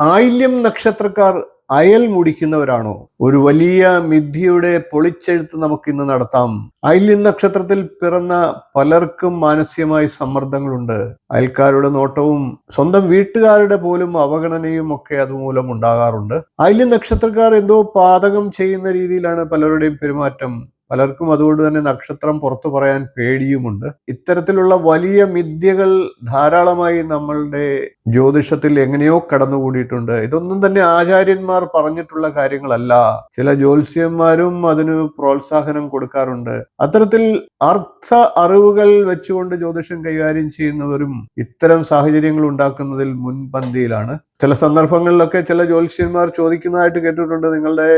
ആയില്യം നക്ഷത്രക്കാർ അയൽ മുടിക്കുന്നവരാണോ? ഒരു വലിയ മിഥ്യയുടെ പൊളിച്ചെഴുത്ത് നമുക്ക് ഇന്ന് നടത്താം. ആയില്യം നക്ഷത്രത്തിൽ പിറന്ന പലർക്കും മാനസികമായി സമ്മർദ്ദങ്ങളുണ്ട്. അയൽക്കാരുടെ നോട്ടവും സ്വന്തം വീട്ടുകാരുടെ പോലും അവഗണനയും ഒക്കെ അതുമൂലം ഉണ്ടാകാറുണ്ട്. ആയില്യം നക്ഷത്രക്കാർ എന്തോ പാതകം ചെയ്യുന്ന രീതിയിലാണ് പലരുടെയും പെരുമാറ്റം. പലർക്കും അതുകൊണ്ട് തന്നെ നക്ഷത്രം പുറത്തു പറയാൻ പേടിയുമുണ്ട്. ഇത്തരത്തിലുള്ള വലിയ മിഥ്യകൾ ധാരാളമായി നമ്മളുടെ ജ്യോതിഷത്തിൽ എങ്ങനെയോ കടന്നുകൂടിയിട്ടുണ്ട്. ഇതൊന്നും തന്നെ ആചാര്യന്മാർ പറഞ്ഞിട്ടുള്ള കാര്യങ്ങളല്ല. ചില ജ്യോത്സ്യന്മാരും അതിന് പ്രോത്സാഹനം കൊടുക്കാറുണ്ട്. അത്തരത്തിൽ അർത്ഥ അറിവുകൾ വെച്ചുകൊണ്ട് ജ്യോതിഷം കൈകാര്യം ചെയ്യുന്നവരും ഇത്തരം സാഹചര്യങ്ങൾ ഉണ്ടാക്കുന്നതിൽ മുൻപന്തിയിലാണ്. ചില സന്ദർഭങ്ങളിലൊക്കെ ചില ജ്യോത്സ്യന്മാർ ചോദിക്കുന്നതായിട്ട് കേട്ടിട്ടുണ്ട്, നിങ്ങളുടെ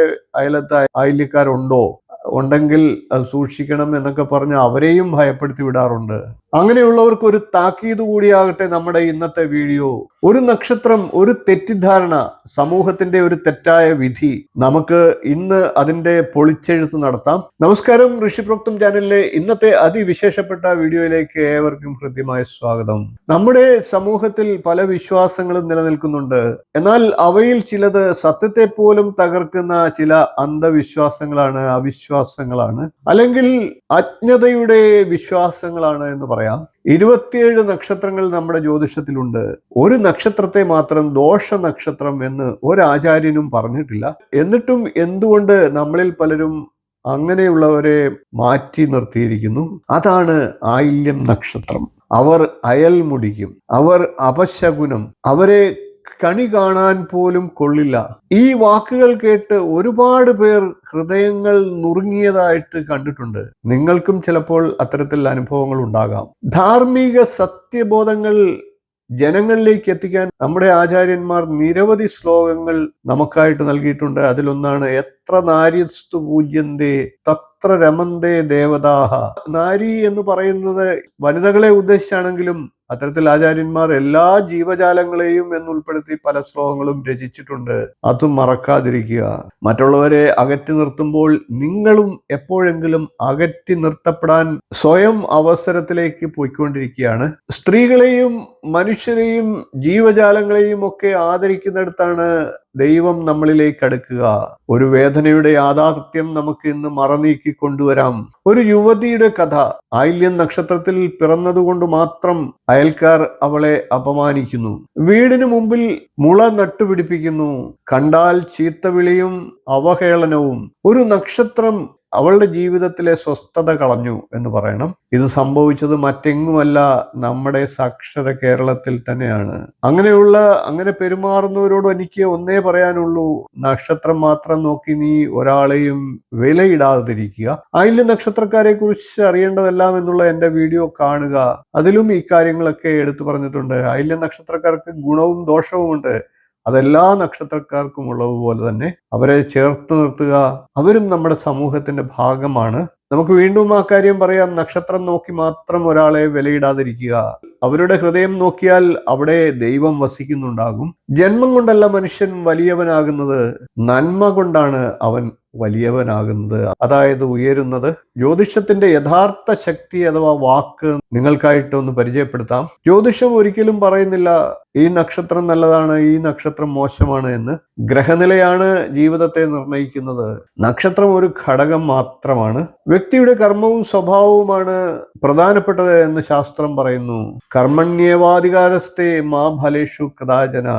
അയലത്ത് ആയില്യക്കാരുണ്ടോ? ഉണ്ടെങ്കിൽ അത് സൂക്ഷിക്കണം എന്നൊക്കെ പറഞ്ഞ് അവരെയും ഭയപ്പെടുത്തി വിടാറുണ്ട്. അങ്ങനെയുള്ളവർക്ക് ഒരു താക്കീത് കൂടിയാകട്ടെ നമ്മുടെ ഇന്നത്തെ വീഡിയോ. ഒരു നക്ഷത്രം, ഒരു തെറ്റിദ്ധാരണ, സമൂഹത്തിന്റെ ഒരു തെറ്റായ വിധി. നമുക്ക് ഇന്ന് അതിന്റെ പൊളിച്ചെഴുത്ത് നടത്താം. നമസ്കാരം, ഋഷിപ്രോക്തം ചാനലിലെ ഇന്നത്തെ അതിവിശേഷപ്പെട്ട വീഡിയോയിലേക്ക് ഏവർക്കും ഹൃദ്യമായ സ്വാഗതം. നമ്മുടെ സമൂഹത്തിൽ പല വിശ്വാസങ്ങളും നിലനിൽക്കുന്നുണ്ട്. എന്നാൽ അവയിൽ ചിലത് സത്യത്തെ പോലും തകർക്കുന്ന ചില അന്ധവിശ്വാസങ്ങളാണ്, അവിശ്വാസങ്ങളാണ്, അല്ലെങ്കിൽ അജ്ഞതയുടെ വിശ്വാസങ്ങളാണ് എന്ന് പറയാം. 27 നക്ഷത്രങ്ങൾ നമ്മുടെ ജ്യോതിഷത്തിലുണ്ട്. ഒരു നക്ഷത്രത്തെ മാത്രം ദോഷ നക്ഷത്രം എന്ന് ഒരാചാര്യനും പറഞ്ഞിട്ടില്ല. എന്നിട്ടും എന്തുകൊണ്ട് നമ്മളിൽ പലരും അങ്ങനെയുള്ളവരെ മാറ്റി നിർത്തിയിരിക്കുന്നു? അതാണ് ആയില്യം നക്ഷത്രം. അവർ അയൽ മുടിക്കും, അവർ അപശകുനം, അവരെ കണി കാണാൻ പോലും കൊള്ളില്ല. ഈ വാക്കുകൾ കേട്ട് ഒരുപാട് പേർ ഹൃദയങ്ങൾ നുറുങ്ങിയതായിട്ട് കണ്ടിട്ടുണ്ട്. നിങ്ങൾക്കും ചിലപ്പോൾ അത്തരത്തിൽ അനുഭവങ്ങൾ ഉണ്ടാകാം. ധാർമ്മിക സത്യബോധങ്ങൾ ജനങ്ങളിലേക്ക് എത്തിക്കാൻ നമ്മുടെ ആചാര്യന്മാർ നിരവധി ശ്ലോകങ്ങൾ നമുക്കായിട്ട് നൽകിയിട്ടുണ്ട്. അതിലൊന്നാണ് എത്ര നാര്യസ്തു പൂജ്യന്തേ തത്ര രമന്തേ ദേവതാഹ. നാരി എന്ന് പറയുന്നത് വനിതകളെ ഉദ്ദേശിച്ചാണെങ്കിലും അത്തരത്തിൽ ആചാര്യന്മാർ എല്ലാ ജീവജാലങ്ങളെയും എന്നുൾപ്പെടുത്തി പല ശ്ലോകങ്ങളും രചിച്ചിട്ടുണ്ട്. അതും മറക്കാതിരിക്കുക. മറ്റുള്ളവരെ അകറ്റി നിർത്തുമ്പോൾ നിങ്ങളും എപ്പോഴെങ്കിലും അകറ്റി നിർത്തപ്പെടാൻ സ്വയം അവസരത്തിലേക്ക് പോയിക്കൊണ്ടിരിക്കുകയാണ്. സ്ത്രീകളെയും മനുഷ്യരെയും ജീവജാലങ്ങളെയും ഒക്കെ ആദരിക്കുന്നിടത്താണ് ദൈവം നമ്മളിലേക്ക് അടുക്കുക. ഒരു വേദനയുടെ യാഥാർത്ഥ്യം നമുക്ക് ഇന്ന് മറനീക്കി കൊണ്ടുവരാം. ഒരു യുവതിയുടെ കഥ. ആയില്യം നക്ഷത്രത്തിൽ പിറന്നതുകൊണ്ട് മാത്രം അയൽക്കാർ അവളെ അപമാനിക്കുന്നു. വീടിന് മുമ്പിൽ മുള നട്ടുപിടിപ്പിക്കുന്നു. കണ്ടാൽ ചീത്തവിളിയും അവഹേളനവും. ഒരു നക്ഷത്രം അവളുടെ ജീവിതത്തിലെ സ്വസ്ഥത കളഞ്ഞു എന്ന് പറയണം. ഇത് സംഭവിച്ചത് മറ്റെങ്ങുമല്ല, നമ്മുടെ സാക്ഷര കേരളത്തിൽ തന്നെയാണ്. അങ്ങനെ പെരുമാറുന്നവരോട് എനിക്ക് ഒന്നേ പറയാനുള്ളൂ, നക്ഷത്രം മാത്രം നോക്കി നീ ഒരാളെയും വിലയിടാതിരിക്കുക. ആയില്യം നക്ഷത്രക്കാരെ കുറിച്ച് അറിയേണ്ടതെല്ലാം എന്നുള്ള എൻ്റെ വീഡിയോ കാണുക. അതിലും ഈ കാര്യങ്ങളൊക്കെ എടുത്തു പറഞ്ഞിട്ടുണ്ട്. ആയില്യം നക്ഷത്രക്കാർക്ക് ഗുണവും ദോഷവും ഉണ്ട്. അതെല്ലാ നക്ഷത്രക്കാർക്കും ഉള്ളതുപോലെ തന്നെ അവരെ ചേർത്ത് നിർത്തുക. അവരും നമ്മുടെ സമൂഹത്തിന്റെ ഭാഗമാണ്. നമുക്ക് വീണ്ടും ആ കാര്യം പറയാം. നക്ഷത്രം നോക്കി മാത്രം ഒരാളെ വിലയിടാതിരിക്കുക. അവരുടെ ഹൃദയം നോക്കിയാൽ അവിടെ ദൈവം വസിക്കുന്നുണ്ടാകും. ജന്മം കൊണ്ടല്ല മനുഷ്യൻ വലിയവനാകുന്നത്, നന്മ കൊണ്ടാണ് അവൻ വലിയവനാകുന്നത്, അതായത് ഉയരുന്നത്. ജ്യോതിഷത്തിന്റെ യഥാർത്ഥ ശക്തി അഥവാ വാക്ക് നിങ്ങൾക്കായിട്ട് ഒന്ന് പരിചയപ്പെടുത്താം. ജ്യോതിഷം ഒരിക്കലും പറയുന്നില്ല ഈ നക്ഷത്രം നല്ലതാണ്, ഈ നക്ഷത്രം മോശമാണ് എന്ന്. ഗ്രഹനിലയാണ് ജീവിതത്തെ നിർണയിക്കുന്നത്. നക്ഷത്രം ഒരു ഘടകം മാത്രമാണ്. വ്യക്തിയുടെ കർമ്മവും സ്വഭാവവുമാണ് പ്രധാനപ്പെട്ടത് എന്ന് ശാസ്ത്രം പറയുന്നു. കർമ്മണ്യേവാധികാരസ്ഥേ മാ ഫലേഷു കഥാചന.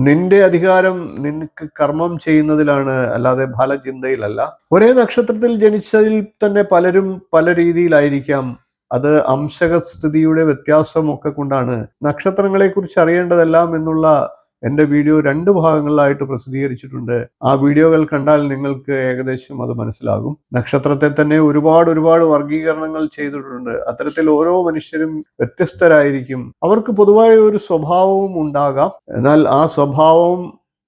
നിന്റെ അധികാരം നിനക്ക് കർമ്മം ചെയ്യുന്നതിലാണ്, അല്ലാതെ ഫലചിന്തയിലല്ല. ഒരേ നക്ഷത്രത്തിൽ ജനിച്ചതിൽ തന്നെ പലരും പല രീതിയിലായിരിക്കാം. അത് അംശകസ്ഥിതിയുടെ വ്യത്യാസമൊക്കെ കൊണ്ടാണ്. നക്ഷത്രങ്ങളെ കുറിച്ച് അറിയേണ്ടതെല്ലാം എന്നുള്ള എൻ്റെ വീഡിയോ 2 ഭാഗങ്ങളിലായിട്ട് പ്രസിദ്ധീകരിച്ചിട്ടുണ്ട്. ആ വീഡിയോകൾ കണ്ടാൽ നിങ്ങൾക്ക് ഏകദേശം അത് മനസ്സിലാകും. നക്ഷത്രത്തെ തന്നെ ഒരുപാട് വർഗീകരണങ്ങൾ ചെയ്തിട്ടുണ്ട്. അത്തരത്തിൽ ഓരോ മനുഷ്യരും വ്യത്യസ്തരായിരിക്കും. അവർക്ക് പൊതുവായ ഒരു സ്വഭാവവും ഉണ്ടാകാം. എന്നാൽ ആ സ്വഭാവം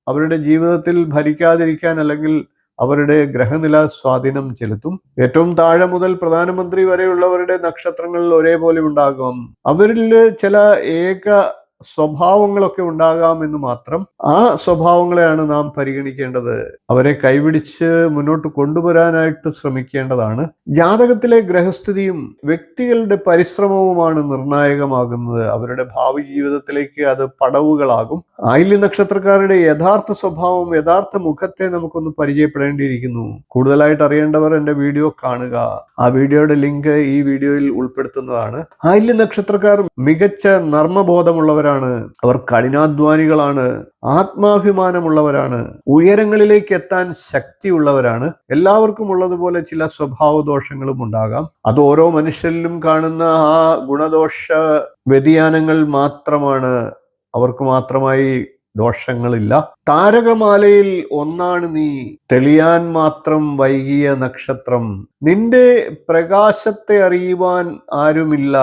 അവരുടെ ജീവിതത്തിൽ ഭരിക്കാതിരിക്കാൻ അല്ലെങ്കിൽ അവരുടെ ഗ്രഹനില സ്വാധീനം ചെലുത്തും. ഏറ്റവും താഴെ മുതൽ പ്രധാനമന്ത്രി വരെയുള്ളവരുടെ നക്ഷത്രങ്ങൾ ഒരേപോലെ ഉണ്ടാകും. അവരിൽ ചില ഏക സ്വഭാവങ്ങളൊക്കെ ഉണ്ടാകാമെന്ന് മാത്രം. ആ സ്വഭാവങ്ങളെയാണ് നാം പരിഗണിക്കേണ്ടത്. അവരെ കൈപിടിച്ച് മുന്നോട്ട് കൊണ്ടുവരാനായിട്ട് ശ്രമിക്കേണ്ടതാണ്. ജാതകത്തിലെ ഗ്രഹസ്ഥിതിയും വ്യക്തികളുടെ പരിശ്രമവുമാണ് നിർണായകമാകുന്നത്. അവരുടെ ഭാവി ജീവിതത്തിലേക്ക് അത് പടവുകളാകും. ആയില്യം നക്ഷത്രക്കാരുടെ യഥാർത്ഥ സ്വഭാവം, യഥാർത്ഥ മുഖത്തെ നമുക്കൊന്ന് പരിചയപ്പെടേണ്ടിയിരിക്കുന്നു. കൂടുതലായിട്ട് അറിയേണ്ടവർ എൻ്റെ വീഡിയോ കാണുക. ആ വീഡിയോയുടെ ലിങ്ക് ഈ വീഡിയോയിൽ ഉൾപ്പെടുത്തുന്നതാണ്. ആയില്യം നക്ഷത്രക്കാർ മികച്ച നർമ്മബോധമുള്ളവരാണ്. അവർ കഠിനാധ്വാനികളാണ്, ആത്മാഭിമാനമുള്ളവരാണ്, ഉയരങ്ങളിലേക്ക് എത്താൻ ശക്തിയുള്ളവരാണ്. എല്ലാവർക്കും ഉള്ളതുപോലെ ചില സ്വഭാവദോഷങ്ങളും ഉണ്ടാകാം. അത് ഓരോ മനുഷ്യരിലും കാണുന്ന ആ ഗുണദോഷ വ്യതിയാനങ്ങൾ മാത്രമാണ്. അവർക്ക് മാത്രമായി ദോഷങ്ങളില്ല. താരകമാലയിൽ ഒന്നാണ് നീ, തെളിയാൻ മാത്രം വൈകിയ നക്ഷത്രം. നിന്റെ പ്രകാശത്തെ അറിയുവാൻ ആരുമില്ല.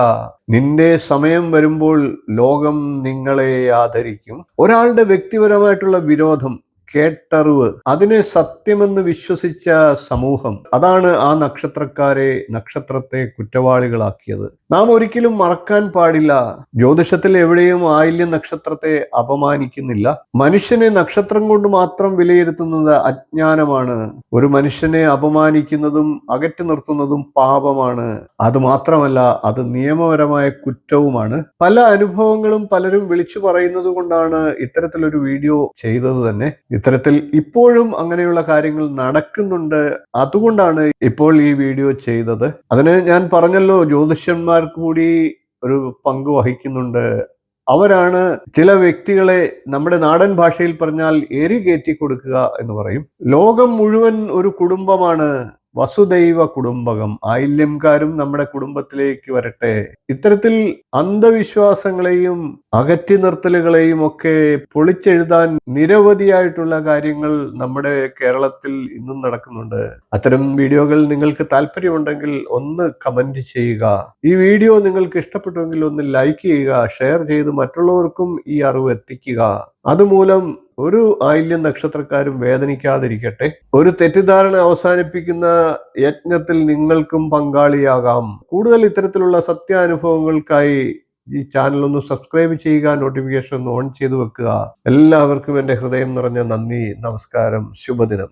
നിന്റെ സമയം വരുമ്പോൾ ലോകം നിങ്ങളെ ആദരിക്കും. ഒരാളുടെ വ്യക്തിപരമായിട്ടുള്ള വിരോധം, കേട്ടറിവ്, അതിനെ സത്യമെന്ന് വിശ്വസിച്ച സമൂഹം, അതാണ് ആ നക്ഷത്രത്തെ കുറ്റവാളികളാക്കിയത്. നാം ഒരിക്കലും മറക്കാൻ പാടില്ല. ജ്യോതിഷത്തിൽ എവിടെയും ആയില്യം നക്ഷത്രത്തെ അപമാനിക്കുന്നില്ല. മനുഷ്യനെ നക്ഷത്രം കൊണ്ട് മാത്രം വിലയിരുത്തുന്നത് അജ്ഞാനമാണ്. ഒരു മനുഷ്യനെ അപമാനിക്കുന്നതും അകറ്റി നിർത്തുന്നതും പാപമാണ്. അത് മാത്രമല്ല, അത് നിയമപരമായ കുറ്റവുമാണ്. പല അനുഭവങ്ങളും പലരും വിളിച്ചു പറയുന്നത് കൊണ്ടാണ് ഇത്തരത്തിലൊരു വീഡിയോ ചെയ്തത് തന്നെ. ഇത്തരത്തിൽ ഇപ്പോഴും അങ്ങനെയുള്ള കാര്യങ്ങൾ നടക്കുന്നുണ്ട്. അതുകൊണ്ടാണ് ഇപ്പോൾ ഈ വീഡിയോ ചെയ്തത്. അതിന് ഞാൻ പറഞ്ഞല്ലോ, ജ്യോതിഷന്മാർക്ക് കൂടി ഒരു പങ്ക് വഹിക്കുന്നുണ്ട്. അവരാണ് ചില വ്യക്തികളെ, നമ്മുടെ നാടൻ ഭാഷയിൽ പറഞ്ഞാൽ എരി കയറ്റി കൊടുക്കുക എന്ന് പറയും. ലോകം മുഴുവൻ ഒരു കുടുംബമാണ്, വസുദൈവ കുടുംബകം. ആയില്യംകാരും നമ്മുടെ കുടുംബത്തിലേക്ക് വരട്ടെ. ഇത്തരത്തിൽ അന്ധവിശ്വാസങ്ങളെയും അകറ്റി നിർത്തലുകളെയും ഒക്കെ പൊളിച്ചെഴുതാൻ നിരവധിയായിട്ടുള്ള കാര്യങ്ങൾ നമ്മുടെ കേരളത്തിൽ ഇന്നും നടക്കുന്നുണ്ട്. അത്തരം വീഡിയോകൾ നിങ്ങൾക്ക് താല്പര്യമുണ്ടെങ്കിൽ ഒന്ന് കമന്റ് ചെയ്യുക. ഈ വീഡിയോ നിങ്ങൾക്ക് ഇഷ്ടപ്പെട്ടുവെങ്കിൽ ഒന്ന് ലൈക്ക് ചെയ്യുക, ഷെയർ ചെയ്ത് മറ്റുള്ളവർക്കും ഈ അറിവ് എത്തിക്കുക. അതുമൂലം ഒരു ആയില്യം നക്ഷത്രക്കാരും വേദനിക്കാതിരിക്കട്ടെ. ഒരു തെറ്റിദ്ധാരണ അവസാനിപ്പിക്കുന്ന യജ്ഞത്തിൽ നിങ്ങൾക്കും പങ്കാളിയാകാം. കൂടുതൽ ഇത്തരത്തിലുള്ള സത്യാനുഭവങ്ങൾക്കായി ഈ ചാനൽ ഒന്ന് സബ്സ്ക്രൈബ് ചെയ്യുക, നോട്ടിഫിക്കേഷൻ ഒന്ന് ഓൺ ചെയ്തു വെക്കുക. എല്ലാവർക്കും എൻ്റെ ഹൃദയം നിറഞ്ഞ നന്ദി, നമസ്കാരം, ശുഭദിനം.